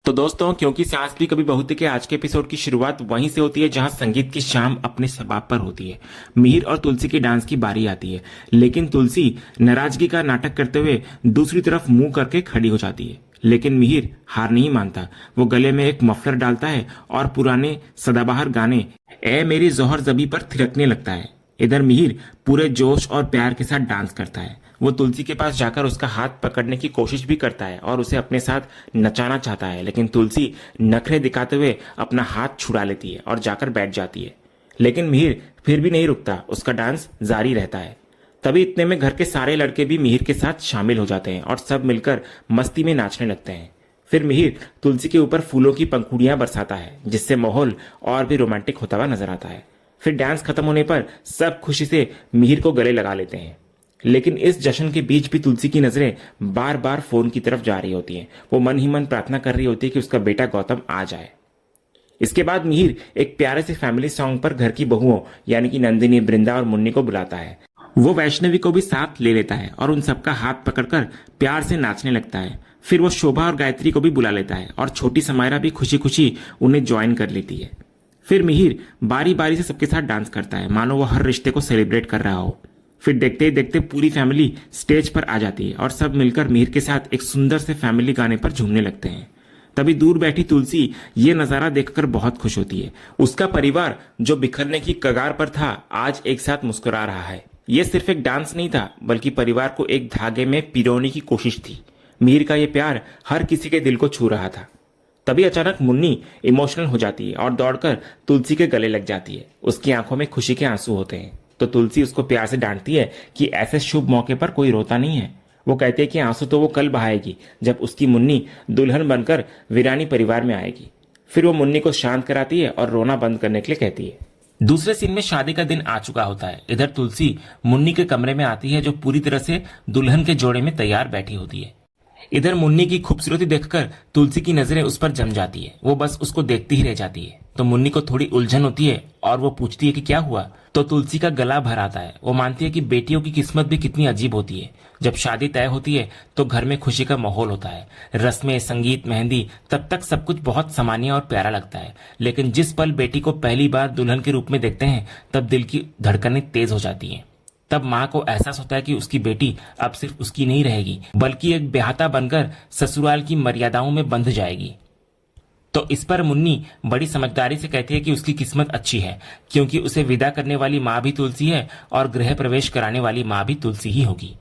तो दोस्तों, क्योंकि सांस भी कभी बहू थी के आज के एपिसोड की शुरुआत वहीं से होती है जहां संगीत की शाम अपने सबाब पर होती है। मिहिर और तुलसी के डांस की बारी आती है, लेकिन तुलसी नाराजगी का नाटक करते हुए दूसरी तरफ मुंह करके खड़ी हो जाती है। लेकिन मिहिर हार नहीं मानता। वो गले में एक मफलर डालता है और पुराने सदाबहार गाने ए मेरी जोहर जबी पर थिरकने लगता है। इधर मिहिर पूरे जोश और प्यार के साथ डांस करता है। वो तुलसी के पास जाकर उसका हाथ पकड़ने की कोशिश भी करता है और उसे अपने साथ नचाना चाहता है, लेकिन तुलसी नखरे दिखाते हुए अपना हाथ छुड़ा लेती है और जाकर बैठ जाती है। लेकिन मिहिर फिर भी नहीं रुकता, उसका डांस जारी रहता है। तभी इतने में घर के सारे लड़के भी मिहिर के साथ शामिल हो जाते हैं और सब मिलकर मस्ती में नाचने लगते हैं। फिर मिहिर तुलसी के ऊपर फूलों की पंखुड़ियां बरसाता है, जिससे माहौल और भी रोमांटिक होता हुआ नजर आता है। फिर डांस खत्म होने पर सब खुशी से मिहिर को गले लगा लेते हैं। लेकिन इस जश्न के बीच भी तुलसी की नजरें बार बार फोन की तरफ जा रही होती हैं। वो मन ही मन प्रार्थना कर रही होती है कि उसका बेटा गौतम आ जाए। इसके बाद मिहिर एक प्यारे से फैमिली सॉन्ग पर घर की बहुओं यानी कि नंदिनी, बृंदा और मुन्नी को बुलाता है। वो वैष्णवी को भी साथ ले लेता है और उन सबका हाथ पकड़कर प्यार से नाचने लगता है। फिर वो शोभा और गायत्री को भी बुला लेता है और छोटी समायरा भी खुशी खुशी उन्हें ज्वाइन कर लेती है। फिर मिहिर बारी बारी से सबके साथ डांस करता है, मानो वो हर रिश्ते को सेलिब्रेट कर रहा हो। फिर देखते ही देखते पूरी फैमिली स्टेज पर आ जाती है और सब मिलकर मिहिर के साथ एक सुंदर से फैमिली गाने पर झूमने लगते हैं। तभी दूर बैठी तुलसी ये नजारा देखकर बहुत खुश होती है। उसका परिवार जो बिखरने की कगार पर था, आज एक साथ मुस्कुरा रहा है। यह सिर्फ एक डांस नहीं था, बल्कि परिवार को एक धागे में पिरोने की कोशिश थी। मिहिर का यह प्यार हर किसी के दिल को छू रहा था। तभी अचानक मुन्नी इमोशनल हो जाती है और दौड़कर तुलसी के गले लग जाती है। उसकी आंखों में खुशी के आंसू होते हैं, तो तुलसी उसको प्यार से डांटती है कि ऐसे शुभ मौके पर कोई रोता नहीं है। वो कहती है कि आंसू तो वो कल बहाएगी, जब उसकी मुन्नी दुल्हन बनकर वीरानी परिवार में आएगी। फिर वो मुन्नी को शांत कराती है और रोना बंद करने के लिए कहती है। दूसरे सीन में शादी का दिन आ चुका होता है। इधर तुलसी मुन्नी के कमरे में आती है, जो पूरी तरह से दुल्हन के जोड़े में तैयार बैठी होती है। इधर मुन्नी की खूबसूरती देखकर तुलसी की नजरें उस पर जम जाती है। वो बस उसको देखती ही रह जाती है। तो मुन्नी को थोड़ी उलझन होती है और वो पूछती है कि क्या हुआ। तो तुलसी का गला भर आता है। वो मानती है कि बेटियों की किस्मत भी कितनी अजीब होती है। जब शादी तय होती है तो घर में खुशी का माहौल होता है, रस्में, संगीत, मेहंदी, तब तक सब कुछ बहुत सामान्य और प्यारा लगता है। लेकिन जिस पल बेटी को पहली बार दुल्हन के रूप में देखते हैं, तब दिल की धड़कनें तेज हो जाती हैं। तब माँ को एहसास होता है कि उसकी बेटी अब सिर्फ उसकी नहीं रहेगी, बल्कि एक ब्याहता बनकर ससुराल की मर्यादाओं में बंध जाएगी। तो इस पर मुन्नी बड़ी समझदारी से कहती है कि उसकी किस्मत अच्छी है, क्योंकि उसे विदा करने वाली माँ भी तुलसी है और गृह प्रवेश कराने वाली माँ भी तुलसी ही होगी।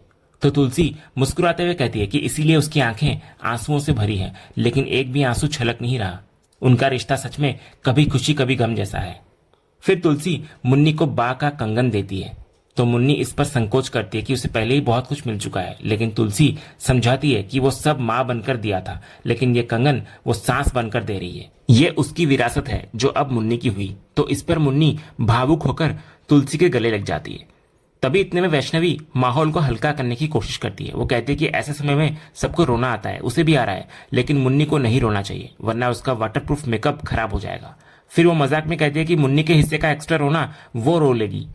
तो तुलसी मुस्कुराते हुए कहती है कि इसीलिए उसकी आंखें आंसुओं से भरी हैं, लेकिन एक भी आंसू छलक नहीं रहा। उनका रिश्ता सच में कभी खुशी कभी गम जैसा है। फिर तुलसी मुन्नी को बा का कंगन देती है, तो मुन्नी इस पर संकोच करती है कि उसे पहले ही बहुत कुछ मिल चुका है। लेकिन तुलसी समझाती है कि वो सब माँ बनकर दिया था, लेकिन ये कंगन वो सांस बनकर दे रही है। ये उसकी विरासत है जो अब मुन्नी की हुई। तो इस पर मुन्नी भावुक होकर तुलसी के गले लग जाती है। तभी इतने में वैष्णवी माहौल को हल्का करने की कोशिश करती है। वो कहती है कि ऐसे समय में सबको रोना आता है, उसे भी आ रहा है, लेकिन मुन्नी को नहीं रोना चाहिए, वरना उसका वाटरप्रूफ मेकअप खराब हो जाएगा। फिर वो मजाक में कहती है कि मुन्नी के हिस्से का एक्स्ट्रा रोना वो रो लेगी।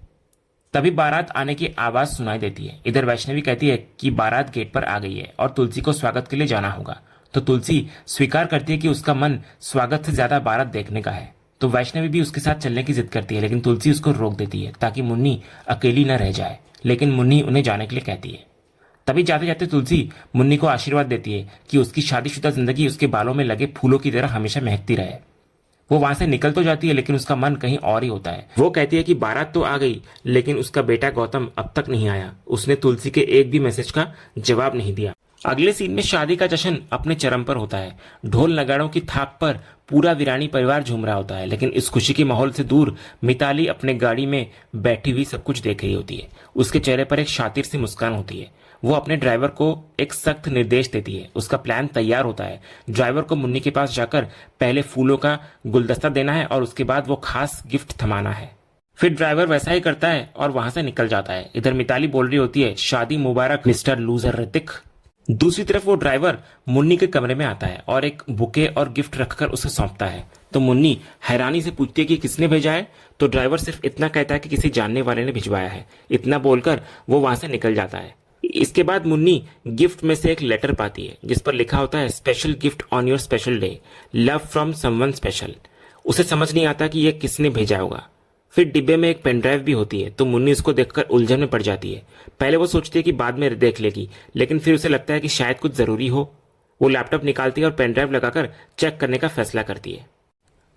तभी बारात आने की आवाज सुनाई देती है। इधर वैष्णवी कहती है कि बारात गेट पर आ गई है और तुलसी को स्वागत के लिए जाना होगा। तो तुलसी स्वीकार करती है कि उसका मन स्वागत से ज्यादा बारात देखने का है। तो वैष्णवी भी उसके साथ चलने की जिद करती है, लेकिन तुलसी उसको रोक देती है ताकि मुन्नी अकेली न रह जाए। लेकिन मुन्नी उन्हें जाने के लिए कहती है। तभी जाते जाते तुलसी मुन्नी को आशीर्वाद देती है कि उसकी शादीशुदा जिंदगी उसके बालों में लगे फूलों की तरह हमेशा महकती रहे। वो वहां से निकल तो जाती है, लेकिन उसका मन कहीं और ही होता है। वो कहती है कि बारात तो आ गई, लेकिन उसका बेटा गौतम अब तक नहीं आया। उसने तुलसी के एक भी मैसेज का जवाब नहीं दिया। अगले सीन में शादी का जश्न अपने चरम पर होता है। ढोल नगाड़ों की थाप पर पूरा वीरानी परिवार झूम रहा होता है, लेकिन इस खुशी के माहौल से दूर मिताली अपने गाड़ी में बैठी हुई सब कुछ देख रही होती है। उसके चेहरे पर एक शातिर सी मुस्कान होती है। वो अपने ड्राइवर को एक सख्त निर्देश देती है। उसका प्लान तैयार होता है। ड्राइवर को मुन्नी के पास जाकर पहले फूलों का गुलदस्ता देना है और उसके बाद वो खास गिफ्ट थमाना है। फिर ड्राइवर वैसा ही करता है और वहां से निकल जाता है। इधर मिताली बोल रही होती है, शादी मुबारक मिस्टर लूजर ऋतिक। दूसरी तरफ वो ड्राइवर मुन्नी के कमरे में आता है और एक बुके और गिफ्ट रखकर उसे सौंपता है। तो मुन्नी हैरानी से पूछती है कि किसने भेजा है। तो ड्राइवर सिर्फ इतना कहता है कि किसी जानने वाले ने भिजवाया है। इतना बोलकर वो वहां से निकल जाता है। इसके बाद मुन्नी गिफ्ट में से एक लेटर पाती है जिस पर लिखा होता है special gift on your special day, love from someone special. उसे समझ नहीं आता कि यह किसने भेजा होगा। फिर डिब्बे में एक पेन ड्राइव भी होती है तो मुन्नी उसको देखकर उलझन में पड़ जाती है। पहले वो सोचती है कि बाद में देख लेगी, लेकिन फिर उसे लगता है कि शायद कुछ जरूरी हो। वो लैपटॉप निकालती है और पेन ड्राइव लगाकर चेक करने का फैसला करती है।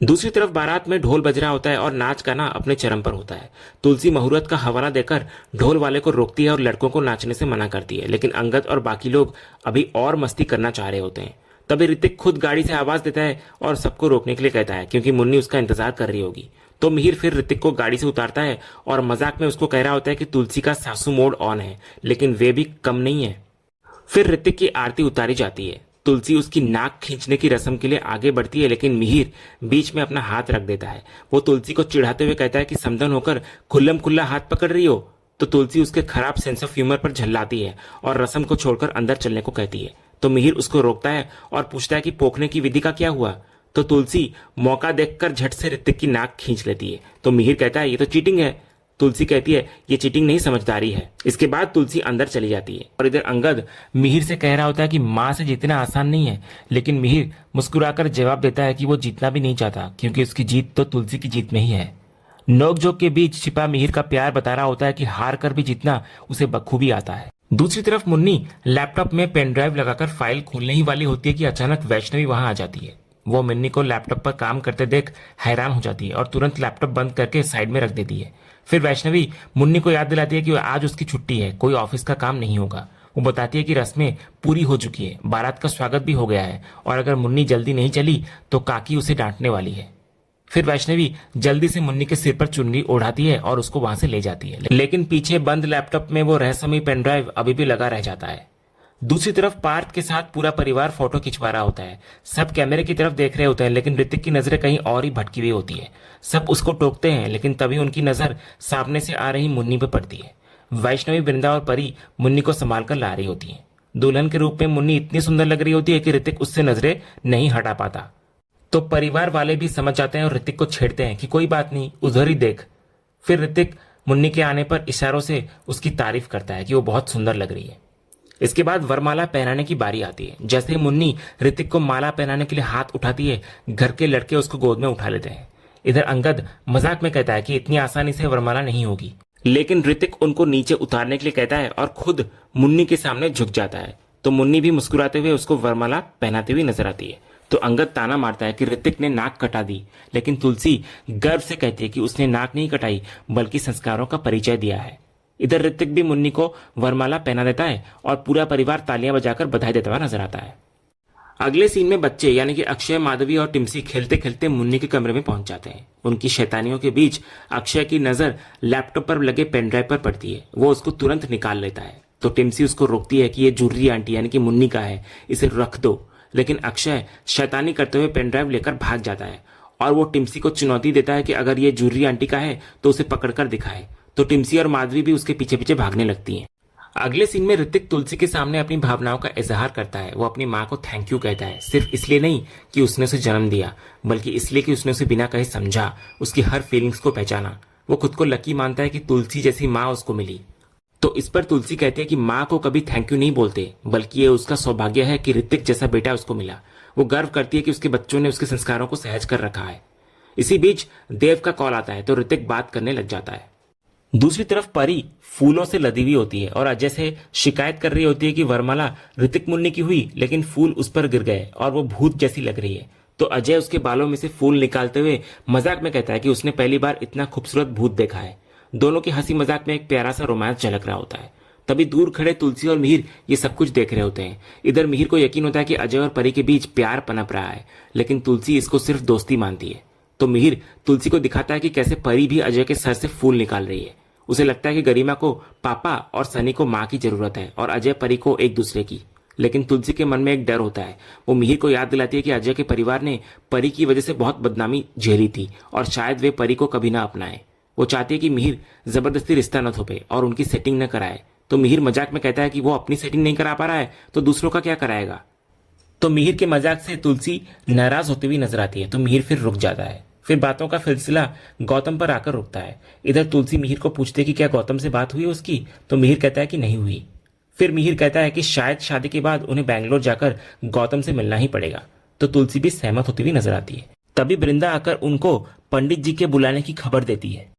दूसरी तरफ बारात में ढोल बज रहा होता है और नाच गाना अपने चरम पर होता है। तुलसी मुहूर्त का हवाला देकर ढोल वाले को रोकती है और लड़कों को नाचने से मना करती है, लेकिन अंगद और बाकी लोग अभी और मस्ती करना चाह रहे होते हैं। तभी ऋतिक खुद गाड़ी से आवाज देता है और सबको रोकने के लिए कहता है क्योंकि मुन्नी उसका इंतजार कर रही होगी। तो मिहिर फिर ऋतिक को गाड़ी से उतारता है और मजाक में उसको कह रहा होता है कि तुलसी का सासू मोड ऑन है, लेकिन वे भी कम नहीं है। फिर ऋतिक की आरती उतारी जाती है। तुलसी उसकी नाक खींचने की रस्म के लिए आगे बढ़ती है, लेकिन मिहिर बीच में अपना हाथ रख देता है। वो तुलसी को चिढ़ाते हुए कहता है कि समधन होकर खुल्लम खुल्ला हाथ पकड़ रही हो। तो तुलसी उसके खराब सेंस ऑफ ह्यूमर पर झल्लाती है और रस्म को छोड़कर अंदर चलने को कहती है। तो मिहिर उसको रोकता है और पूछता है कि पोखने की विधि का क्या हुआ। तो तुलसी मौका देखकर झट से ऋतिक की नाक खींच लेती है। तो मिहिर कहता है ये तो चीटिंग है। तुलसी कहती है ये चीटिंग नहीं, समझदारी है। इसके बाद तुलसी अंदर चली जाती है और इधर अंगद मिहिर से कह रहा होता है कि मां से जीतना आसान नहीं है, लेकिन मिहिर मुस्कुराकर जवाब देता है कि वो जीतना भी नहीं चाहता क्योंकि उसकी जीत तो तुलसी की जीत में ही है। नोकझोंक के बीच छिपा मिहिर का प्यार बता रहा होता है कि हार कर भी जीतना उसे बखूबी आता है। दूसरी तरफ मुन्नी लैपटॉप में पेन ड्राइव लगाकर फाइल खोलने ही वाली होती है कि अचानक वैष्णवी वहां आ जाती है। वो मिन्नी को लैपटॉप पर काम करते देख हैरान हो जाती है और तुरंत लैपटॉप बंद करके साइड में रख देती है। फिर वैष्णवी मुन्नी को याद दिलाती है कि आज उसकी छुट्टी है, कोई ऑफिस का काम नहीं होगा। वो बताती है कि रस्में पूरी हो चुकी है, बारात का स्वागत भी हो गया है और अगर मुन्नी जल्दी नहीं चली तो काकी उसे डांटने वाली है। फिर वैष्णवी जल्दी से मुन्नी के सिर पर चुन्नी ओढ़ाती है और उसको वहां से ले जाती है, लेकिन पीछे बंद लैपटॉप में वो रहस्यमयी पेन ड्राइव अभी भी लगा रह जाता है। दूसरी तरफ पार्थ के साथ पूरा परिवार फोटो खिंचवा रहा होता है। सब कैमरे की तरफ देख रहे होते हैं, लेकिन ऋतिक की नजरें कहीं और ही भटकी हुई होती है। सब उसको टोकते हैं, लेकिन तभी उनकी नजर सामने से आ रही मुन्नी पर पड़ती है। वैष्णवी, वृंदा और परी मुन्नी को संभाल कर ला रही होती है। दुल्हन के रूप में मुन्नी इतनी सुंदर लग रही होती है कि ऋतिक उससे नजरें नहीं हटा पाता। तो परिवार वाले भी समझ जाते हैं और ऋतिक को छेड़ते हैं कि कोई बात नहीं, उधर ही देख। फिर ऋतिक मुन्नी के आने पर इशारों से उसकी तारीफ करता है कि वो बहुत सुंदर लग रही है। इसके बाद वरमाला पहनाने की बारी आती है। जैसे ही मुन्नी ऋतिक को माला पहनाने के लिए हाथ उठाती है, घर के लड़के उसको गोद में उठा लेते हैं। इधर अंगद मजाक में कहता है कि इतनी आसानी से वरमाला नहीं होगी, लेकिन ऋतिक उनको नीचे उतारने के लिए कहता है और खुद मुन्नी के सामने झुक जाता है। तो मुन्नी भी मुस्कुराते हुए उसको वरमाला पहनाते हुए नजर आती है। तो अंगद ताना मारता है कि ऋतिक ने नाक कटा दी, लेकिन तुलसी गर्व से कहती है कि उसने नाक नहीं कटाई बल्कि संस्कारों का परिचय दिया है। इधर ऋतिक भी मुन्नी को वरमाला पहना देता है और पूरा परिवार तालियां बजाकर बधाई देता हुआ नजर आता है। अगले सीन में बच्चे यानी कि अक्षय, माधवी और टिम्सी खेलते खेलते मुन्नी के कमरे में पहुंच जाते हैं। उनकी शैतानियों के बीच अक्षय की नजर लैपटॉप पर लगे पेन ड्राइव पर पड़ती है। वो उसको तुरंत निकाल लेता है। तो टिम्सी उसको रोकती है कि ये जूर्री आंटी यानी कि मुन्नी का है, इसे रख दो। लेकिन अक्षय शैतानी करते हुए पेन ड्राइव लेकर भाग जाता है और वो टिम्सी को चुनौती देता है कि अगर ये जूर्री आंटी का है तो उसे पकड़कर दिखाए। तो टिम्सी और माधवी भी उसके पीछे पीछे भागने लगती हैं। अगले सीन में ऋतिक तुलसी के सामने अपनी भावनाओं का इजहार करता है। वो अपनी माँ को थैंक यू कहता है, सिर्फ इसलिए नहीं कि उसने उसे जन्म दिया, बल्कि इसलिए कि उसने उसे बिना कहे समझा, उसकी हर फीलिंग्स को पहचाना। वो खुद को लकी मानता है कि तुलसी जैसी माँ उसको मिली। तो इस पर तुलसी कहती है कि माँ को कभी थैंक यू नहीं बोलते, बल्कि ये उसका सौभाग्य है कि ऋतिक जैसा बेटा उसको मिला। वो गर्व करती है कि उसके बच्चों ने उसके संस्कारों को सहज कर रखा है। इसी बीच देव का कॉल आता है तो ऋतिक बात करने लग जाता है। दूसरी तरफ परी फूलों से लदी हुई होती है और अजय से शिकायत कर रही होती है कि वरमाला ऋतिक मुन्नी की हुई, लेकिन फूल उस पर गिर गए और वो भूत जैसी लग रही है। तो अजय उसके बालों में से फूल निकालते हुए मजाक में कहता है कि उसने पहली बार इतना खूबसूरत भूत देखा है। दोनों की हंसी मजाक में एक प्यारा सा रोमांस झलक रहा होता है। तभी दूर खड़े तुलसी और मिहिर ये सब कुछ देख रहे होते हैं। इधर मिहिर को यकीन होता है कि अजय और परी के बीच प्यार पनप रहा है, लेकिन तुलसी इसको सिर्फ दोस्ती मानती है। तो मिहिर तुलसी को दिखाता है कि कैसे परी भी अजय के सर से फूल निकाल रही है। उसे लगता है कि गरिमा को पापा और सनी को माँ की जरूरत है और अजय परी को एक दूसरे की। लेकिन तुलसी के मन में एक डर होता है। वो मिहिर को याद दिलाती है कि अजय के परिवार ने परी की वजह से बहुत बदनामी झेली थी और शायद वे परी को कभी ना अपनाए। वो चाहती है कि मिहिर जबरदस्ती रिश्ता न थोपे और उनकी सेटिंग न कराए। तो मिहिर मजाक में कहता है कि वो अपनी सेटिंग नहीं करा पा रहा है तो दूसरों का क्या कराएगा। तो मिहिर के मजाक से तुलसी नाराज होती हुई नजर आती है। तो मिहिर फिर रुक जाता है। फिर बातों का सिलसिला गौतम पर आकर रुकता है। इधर तुलसी मिहिर को पूछती है कि क्या गौतम से बात हुई उसकी, तो मिहिर कहता है कि नहीं हुई। फिर मिहिर कहता है कि शायद शादी के बाद उन्हें बैंगलोर जाकर गौतम से मिलना ही पड़ेगा। तो तुलसी भी सहमत होती हुई नजर आती है। तभी वृंदा आकर उनको पंडित जी के बुलाने की खबर देती है।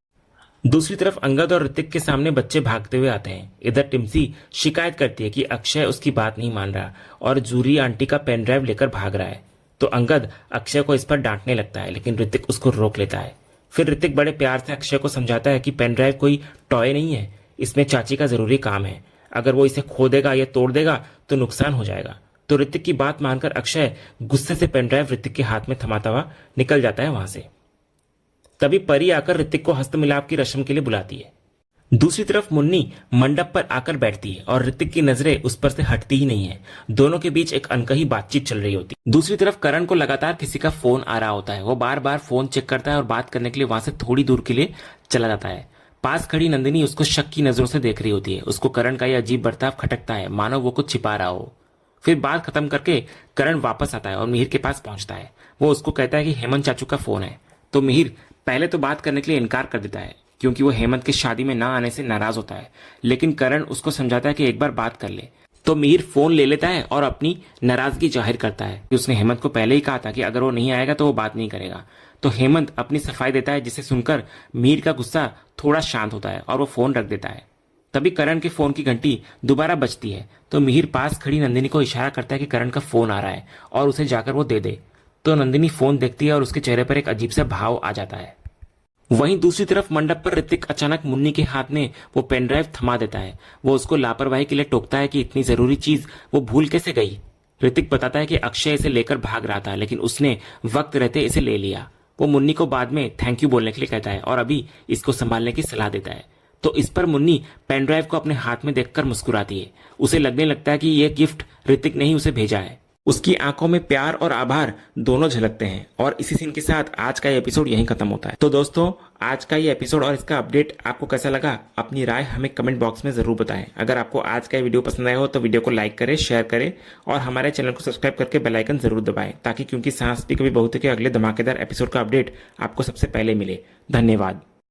दूसरी तरफ अंगद और ऋतिक के सामने बच्चे भागते हुए आते हैं। इधर टिम्सी शिकायत करती है कि अक्षय उसकी बात नहीं मान रहा और जूरी आंटी का पेन ड्राइव लेकर भाग रहा है। तो अंगद अक्षय को इस पर डांटने लगता है, लेकिन ऋतिक उसको रोक लेता है। फिर ऋतिक बड़े प्यार से अक्षय को समझाता है कि पेन ड्राइव कोई टॉय नहीं है, इसमें चाची का जरूरी काम है। अगर वो इसे खो देगा या तोड़ देगा तो नुकसान हो जाएगा। तो ऋतिक की बात मानकर अक्षय गुस्से से पेन ड्राइव ऋतिक के हाथ में थमाता हुआ निकल जाता है वहां से। तभी परी आकर ऋतिक को हस्तमिलाप की रस्म के लिए बुलाती है। दूसरी तरफ मुन्नी मंडप पर आकर बैठती है और ऋतिक की नजरें उस पर से हटती ही नहीं है। दोनों के बीच एक अनकही बातचीत चल रही होती है। दूसरी तरफ करण को लगातार किसी का फोन आ रहा होता है। वो बार बार फोन चेक करता है और बात करने के लिए वहां से थोड़ी दूर के लिए चला जाता है। पास खड़ी नंदिनी उसको शक की नजरों से देख रही होती है। उसको करण का यह अजीब बर्ताव खटकता है, मानो वो कुछ छिपा रहा हो। फिर बात खत्म करके करण वापस आता है और मिहिर के पास पहुंचता है। वो उसको कहता है कि हेमंत चाचू का फोन है। तो मिहिर पहले तो बात करने के लिए इनकार कर देता है, क्योंकि वो हेमंत की शादी में ना आने से नाराज होता है। लेकिन करण उसको समझाता है कि एक बार बात कर ले। तो मिहिर फोन ले लेता है और अपनी नाराजगी जाहिर करता है कि उसने हेमंत को पहले ही कहा था कि अगर वो नहीं आएगा तो वो बात नहीं करेगा। तो हेमंत अपनी सफाई देता है, जिसे सुनकर मिहिर का गुस्सा थोड़ा शांत होता है और वो फोन रख देता है। तभी करण के फोन की घंटी दोबारा बजती है। तो मिहिर पास खड़ी नंदिनी को इशारा करता है कि करण का फोन आ रहा है और उसे जाकर वो दे दे। तो नंदिनी फोन देखती है और उसके चेहरे पर एक अजीब सा भाव आ जाता है। वहीं दूसरी तरफ मंडप पर ऋतिक अचानक मुन्नी के हाथ में वो पेन ड्राइव थमा देता है। वो उसको लापरवाही के लिए टोकता है कि इतनी जरूरी चीज वो भूल कैसे गई। ऋतिक बताता है कि अक्षय इसे लेकर भाग रहा था, लेकिन उसने वक्त रहते इसे ले लिया। वो मुन्नी को बाद में थैंक यू बोलने के लिए कहता है और अभी इसको संभालने की सलाह देता है। तो इस पर मुन्नी पेन ड्राइव को अपने हाथ में देखकर मुस्कुराती है। उसे लगने लगता है कि यह गिफ्ट ऋतिक ने ही उसे भेजा है। उसकी आंखों में प्यार और आभार दोनों झलकते हैं। और इसी सीन के साथ आज का ये एपिसोड यहीं खत्म होता है। तो दोस्तों, आज का ये एपिसोड और इसका अपडेट आपको कैसा लगा, अपनी राय हमें कमेंट बॉक्स में जरूर बताएं। अगर आपको आज का वीडियो पसंद आया हो तो वीडियो को लाइक करें, शेयर करें और हमारे चैनल को सब्सक्राइब करके बेल आइकन जरूर दबाएं, ताकि क्योंकि सांस भी कभी बहुत के अगले धमाकेदार एपिसोड का अपडेट आपको सबसे पहले मिले। धन्यवाद।